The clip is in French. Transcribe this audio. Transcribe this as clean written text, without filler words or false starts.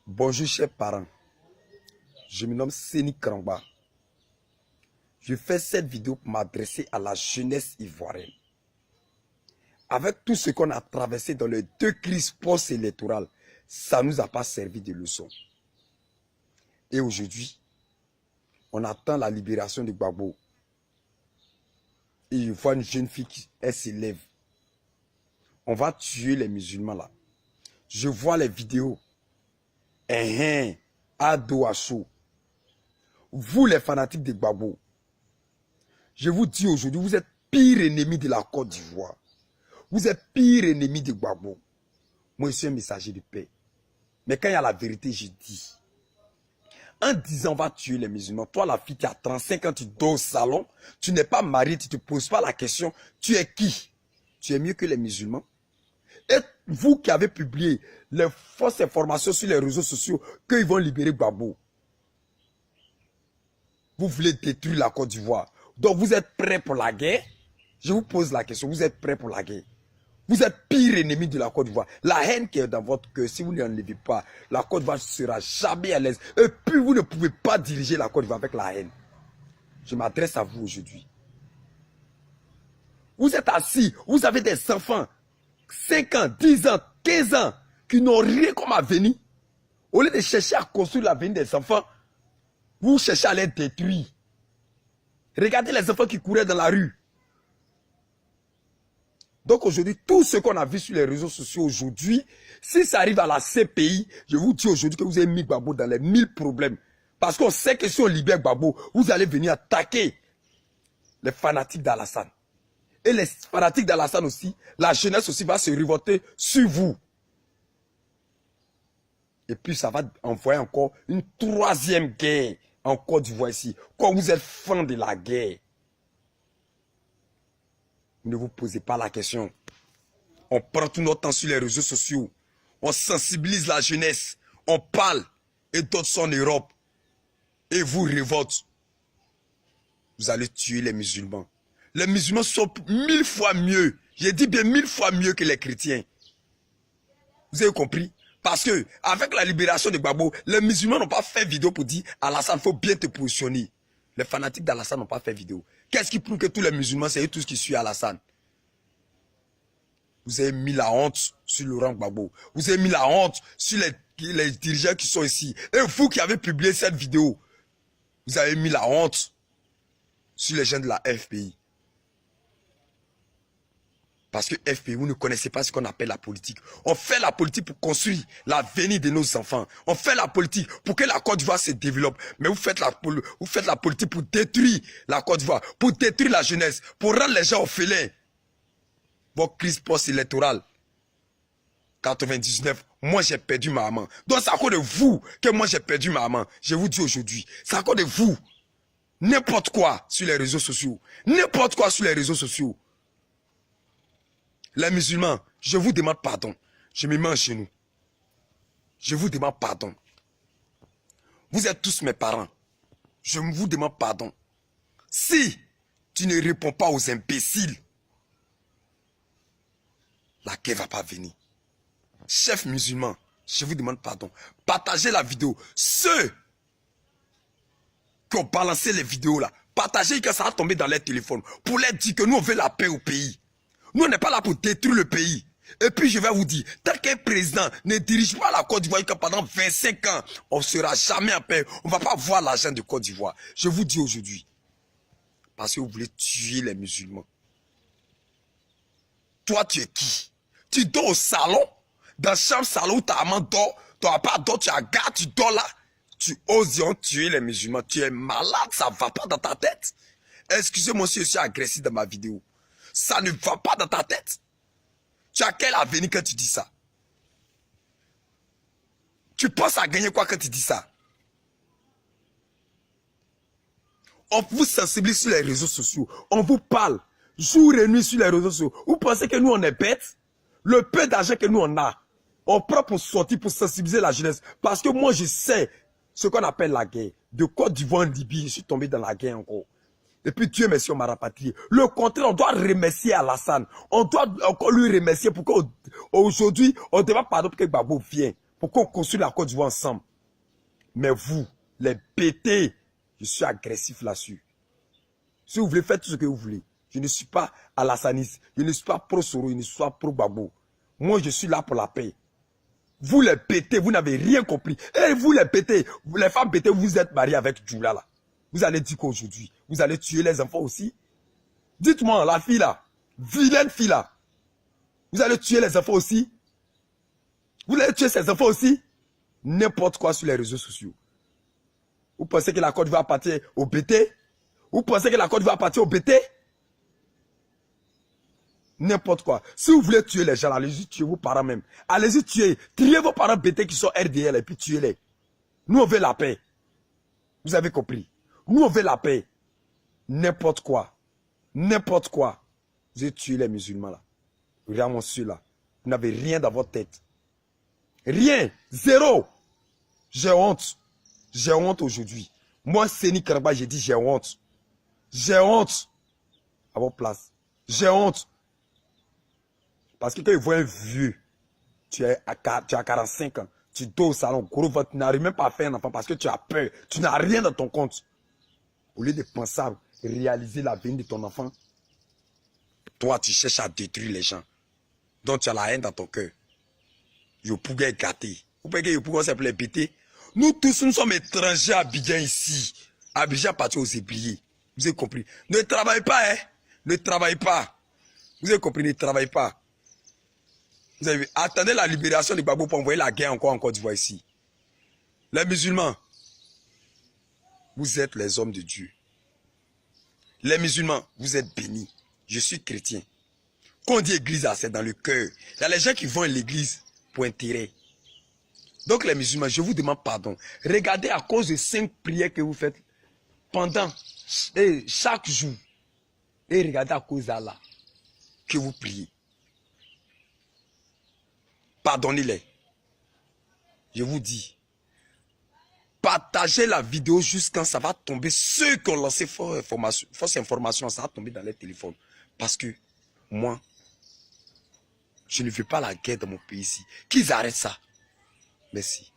Bonjour chers parents, je me nomme Séni Krangba. Je fais cette vidéo pour m'adresser à la jeunesse ivoirienne. Avec tout ce qu'on a traversé dans les deux crises post-électorales, ça ne nous a pas servi de leçon. Et aujourd'hui, on attend la libération de Gbagbo. Et je vois une jeune fille qui s'élève. On va tuer les musulmans là. Je vois les vidéos. Ado Acho. Vous les fanatiques de Gbagbo, je vous dis aujourd'hui, vous êtes pire ennemi de la Côte d'Ivoire. Vous êtes pire ennemi de Gbagbo. Moi, je suis un messager de paix. Mais quand il y a la vérité, je dis. En disant on va tuer les musulmans, toi la fille qui a 35 ans, tu dors au salon, tu n'es pas marié, tu ne te poses pas la question, tu es qui? Tu es mieux que les musulmans? Et vous qui avez publié les fausses informations sur les réseaux sociaux qu'ils vont libérer Gbagbo, vous voulez détruire la Côte d'Ivoire. Donc vous êtes prêts pour la guerre? Je vous pose la question, vous êtes prêts pour la guerre? Vous êtes pire ennemi de la Côte d'Ivoire. La haine qui est dans votre cœur, si vous ne l'enlevez pas, la Côte d'Ivoire ne sera jamais à l'aise. Et puis vous ne pouvez pas diriger la Côte d'Ivoire avec la haine. Je m'adresse à vous aujourd'hui. Vous êtes assis, vous avez des enfants, 5 ans, 10 ans, 15 ans, qui n'ont rien comme avenir. Au lieu de chercher à construire l'avenir des enfants, vous cherchez à les détruire. Regardez les enfants qui couraient dans la rue. Donc aujourd'hui, tout ce qu'on a vu sur les réseaux sociaux aujourd'hui, si ça arrive à la CPI, je vous dis aujourd'hui que vous avez mis Gbagbo dans les 1000 problèmes. Parce qu'on sait que si on libère Gbagbo, vous allez venir attaquer les fanatiques d'Alassane. Et les fanatiques d'Alassane aussi, la jeunesse aussi va se révolter sur vous. Et puis ça va envoyer encore une troisième guerre en Côte d'Ivoire ici. Quand vous êtes fan de la guerre, ne vous posez pas la question. On prend tout notre temps sur les réseaux sociaux. On sensibilise la jeunesse. On parle. Et d'autres sont en Europe. Et vous révoltez. Vous allez tuer les musulmans. Les musulmans sont 1000 fois mieux. J'ai dit bien 1000 fois mieux que les chrétiens. Vous avez compris? Parce que avec la libération de Gbagbo, les musulmans n'ont pas fait vidéo pour dire Alassane, il faut bien te positionner. Les fanatiques d'Alassane n'ont pas fait vidéo. Qu'est-ce qui prouve que tous les musulmans, c'est eux tous qui suivent Alassane? Vous avez mis la honte sur Laurent Gbagbo. Vous avez mis la honte sur les dirigeants qui sont ici. Et vous qui avez publié cette vidéo, vous avez mis la honte sur les gens de la FPI. Parce que FPI, vous ne connaissez pas ce qu'on appelle la politique. On fait la politique pour construire l'avenir de nos enfants. On fait la politique pour que la Côte d'Ivoire se développe. Mais vous faites la politique pour détruire la Côte d'Ivoire, pour détruire la jeunesse, pour rendre les gens orphelins. Votre crise post-électorale, 99, moi j'ai perdu ma maman. Donc c'est à cause de vous que moi j'ai perdu ma maman. Je vous dis aujourd'hui, c'est à cause de vous. N'importe quoi sur les réseaux sociaux. N'importe quoi sur les réseaux sociaux. Les musulmans, je vous demande pardon. Je me mets en genoux. Je vous demande pardon. Vous êtes tous mes parents. Je vous demande pardon. Si tu ne réponds pas aux imbéciles, la guerre ne va pas venir. Chef musulman, je vous demande pardon. Partagez la vidéo. Ceux qui ont balancé les vidéos là, partagez que ça va tomber dans leur téléphone pour leur dire que nous on veut la paix au pays. Nous, on n'est pas là pour détruire le pays. Et puis, je vais vous dire, tel qu'un président ne dirige pas la Côte d'Ivoire que pendant 25 ans, on ne sera jamais en paix. On ne va pas voir l'argent de Côte d'Ivoire. Je vous dis aujourd'hui, parce que vous voulez tuer les musulmans. Toi, tu es qui? Tu dors au salon, dans le chambre salon où ta maman dort, tu n'as pas dort, tu as garde, tu dors là. Tu oses tuer les musulmans. Tu es malade, ça ne va pas dans ta tête. Excusez-moi si je suis agressif dans ma vidéo. Ça ne va pas dans ta tête. Tu as quel avenir quand tu dis ça? Tu penses à gagner quoi quand tu dis ça? On vous sensibilise sur les réseaux sociaux. On vous parle jour et nuit sur les réseaux sociaux. Vous pensez que nous on est bêtes? Le peu d'argent que nous on a, on prend pour sortir, pour sensibiliser la jeunesse. Parce que moi je sais ce qu'on appelle la guerre. De Côte d'Ivoire en Libye, je suis tombé dans la guerre encore. Et puis Dieu merci, on m'a rapatrié. Le contraire, on doit remercier Alassane. On doit encore lui remercier pour qu'aujourd'hui, on demande pardon pour que Gbagbo vienne. pour qu'on construise la Côte d'Ivoire ensemble. Mais vous, les pétés, je suis agressif là-dessus. Si vous voulez faire tout ce que vous voulez, je ne suis pas Alassanis, je ne suis pas pro-Soro, je ne suis pas pro-Gbagbo. Moi, je suis là pour la paix. Vous les pétés, vous n'avez rien compris. Et vous les pétés, les femmes pétées, vous êtes mariés avec Djoula là. Vous allez dire qu'aujourd'hui, vous allez tuer les enfants aussi. Dites-moi, la fille là, vilaine fille là, vous allez tuer les enfants aussi. Vous allez tuer ces enfants aussi. N'importe quoi sur les réseaux sociaux. Vous pensez que la Côte va partir au BT? Vous pensez que la Côte va partir au BT? N'importe quoi. Si vous voulez tuer les gens, allez-y tuer vos parents même. Allez-y tuer. Triez vos parents BT qui sont RDL et puis tuez-les. Nous on veut la paix. Vous avez compris? Nous on veut la paix. N'importe quoi. N'importe quoi. Vous avez tué les musulmans là. Regardez monsieur là. Vous n'avez rien dans votre tête. Rien. Zéro. J'ai honte. J'ai honte aujourd'hui. Moi, Séni Karaba, j'ai dit j'ai honte. J'ai honte. À votre place. J'ai honte. Parce que quand ils voient un vieux, tu as 45 ans, tu dors au salon, gros ventre, tu n'arrives même pas à faire un enfant parce que tu as peur. Tu n'as rien dans ton compte. Au lieu de penser à réaliser l'avenir de ton enfant, toi, tu cherches à détruire les gens. Donc, tu as la haine dans ton cœur. Je pourrais gâter. Vous pouvez que je pourrais s'appeler péter. Nous tous, nous sommes étrangers à Abidjan ici. Abidjan parti aux ébliers. Vous avez compris? Ne travaillez pas, hein? Ne travaillez pas. Vous avez compris? Ne travaillez pas. Vous avez vu? Attendez la libération de Gbagbo pour envoyer la guerre encore en Côte d'Ivoire ici. Les musulmans, vous êtes les hommes de Dieu. Les musulmans, vous êtes bénis. Je suis chrétien. Quand on dit église, c'est dans le cœur. Il y a les gens qui vont à l'église pour intérêt. Donc les musulmans, je vous demande pardon. Regardez à cause de 5 prières que vous faites pendant et chaque jour. Et regardez à cause d'Allah que vous priez. Pardonnez-les. Je vous dis. Partagez la vidéo jusqu'à ça va tomber. Ceux qui ont lancé fausse information, ça va tomber dans les téléphones. Parce que moi, je ne veux pas la guerre dans mon pays ici. Qu'ils arrêtent ça. Merci.